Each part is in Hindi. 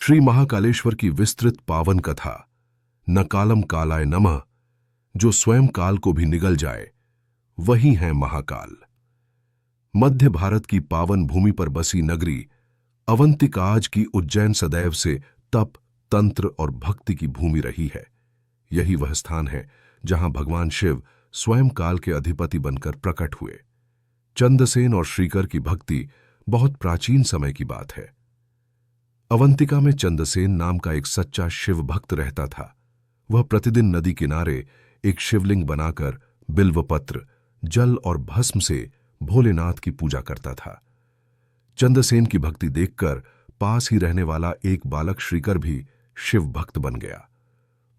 श्री महाकालेश्वर की विस्तृत पावन कथा। न कालम कालाय नमः, जो स्वयं काल को भी निगल जाए, वही है महाकाल। मध्य भारत की पावन भूमि पर बसी नगरी अवंतिका आज की उज्जैन सदैव से तप, तंत्र और भक्ति की भूमि रही है। यही वह स्थान है जहां भगवान शिव स्वयं काल के अधिपति बनकर प्रकट हुए। चंद्रसेन और श्रीकर की भक्ति बहुत प्राचीन समय की बात है। अवंतिका में चंद्रसेन नाम का एक सच्चा शिव भक्त रहता था। वह प्रतिदिन नदी किनारे एक शिवलिंग बनाकर बिल्वपत्र, जल और भस्म से भोलेनाथ की पूजा करता था। चंद्रसेन की भक्ति देखकर पास ही रहने वाला एक बालक श्रीकर भी शिव भक्त बन गया।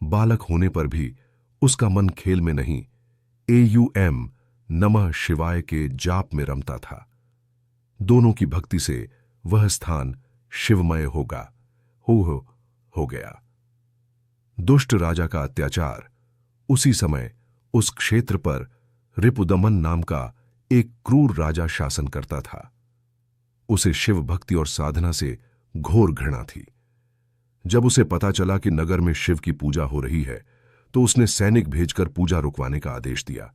बालक होने पर भी उसका मन खेल में नहीं, एयूएम नमः शिवाय के जाप में रमता था। दोनों की भक्ति से वह स्थान शिवमय हो गया। दुष्ट राजा का अत्याचार। उसी समय उस क्षेत्र पर रिपुदमन नाम का एक क्रूर राजा शासन करता था। उसे शिव भक्ति और साधना से घोर घृणा थी। जब उसे पता चला कि नगर में शिव की पूजा हो रही है, तो उसने सैनिक भेजकर पूजा रुकवाने का आदेश दिया।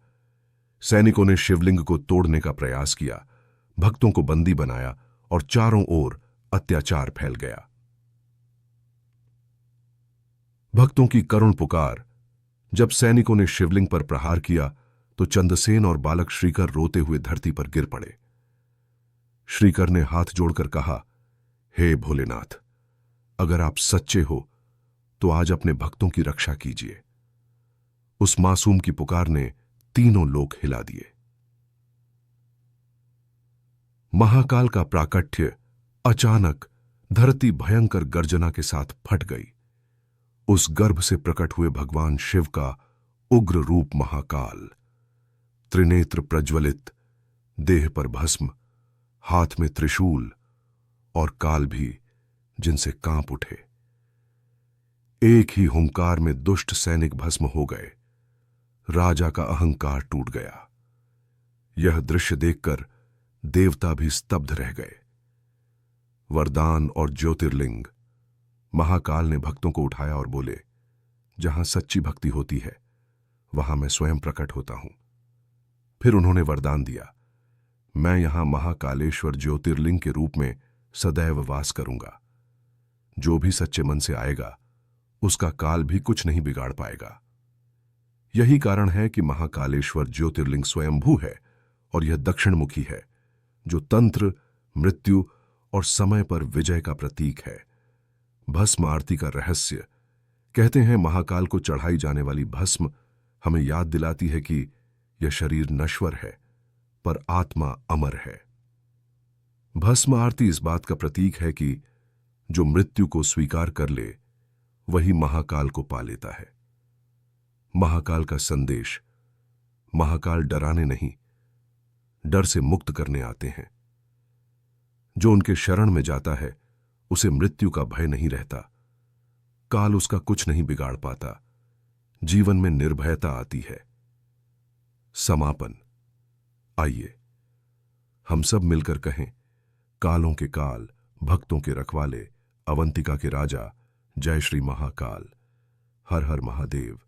सैनिकों ने शिवलिंग को तोड़ने का प्रयास किया, भक्तों को बंदी बनाया और चारों ओर अत्याचार फैल गया। भक्तों की करुण पुकार। जब सैनिकों ने शिवलिंग पर प्रहार किया, तो चंद्रसेन और बालक श्रीकर रोते हुए धरती पर गिर पड़े। श्रीकर ने हाथ जोड़कर कहा, हे भोलेनाथ, अगर आप सच्चे हो तो आज अपने भक्तों की रक्षा कीजिए। उस मासूम की पुकार ने तीनों लोक हिला दिए। महाकाल का प्राकट्य। अचानक धरती भयंकर गर्जना के साथ फट गई। उस गर्भ से प्रकट हुए भगवान शिव का उग्र रूप महाकाल, त्रिनेत्र प्रज्वलित, देह पर भस्म, हाथ में त्रिशूल और काल भी जिनसे कांप उठे। एक ही हुंकार में दुष्ट सैनिक भस्म हो गए। राजा का अहंकार टूट गया। यह दृश्य देखकर देवता भी स्तब्ध रह गए। वरदान और ज्योतिर्लिंग। महाकाल ने भक्तों को उठाया और बोले, जहां सच्ची भक्ति होती है, वहां मैं स्वयं प्रकट होता हूं। फिर उन्होंने वरदान दिया, मैं यहां महाकालेश्वर ज्योतिर्लिंग के रूप में सदैव वास करूंगा। जो भी सच्चे मन से आएगा, उसका काल भी कुछ नहीं बिगाड़ पाएगा। यही कारण है कि महाकालेश्वर ज्योतिर्लिंग स्वयंभू है और यह दक्षिणमुखी है, जो तंत्र, मृत्यु और समय पर विजय का प्रतीक है। भस्म आरती का रहस्य। कहते हैं महाकाल को चढ़ाई जाने वाली भस्म हमें याद दिलाती है कि यह शरीर नश्वर है, पर आत्मा अमर है। भस्म आरती इस बात का प्रतीक है कि जो मृत्यु को स्वीकार कर ले, वही महाकाल को पा लेता है। महाकाल का संदेश। महाकाल डराने नहीं, डर से मुक्त करने आते हैं। जो उनके शरण में जाता है, उसे मृत्यु का भय नहीं रहता। काल उसका कुछ नहीं बिगाड़ पाता। जीवन में निर्भयता आती है। समापन। आइए हम सब मिलकर कहें, कालों के काल, भक्तों के रखवाले, अवंतिका के राजा, जय श्री महाकाल। हर हर महादेव।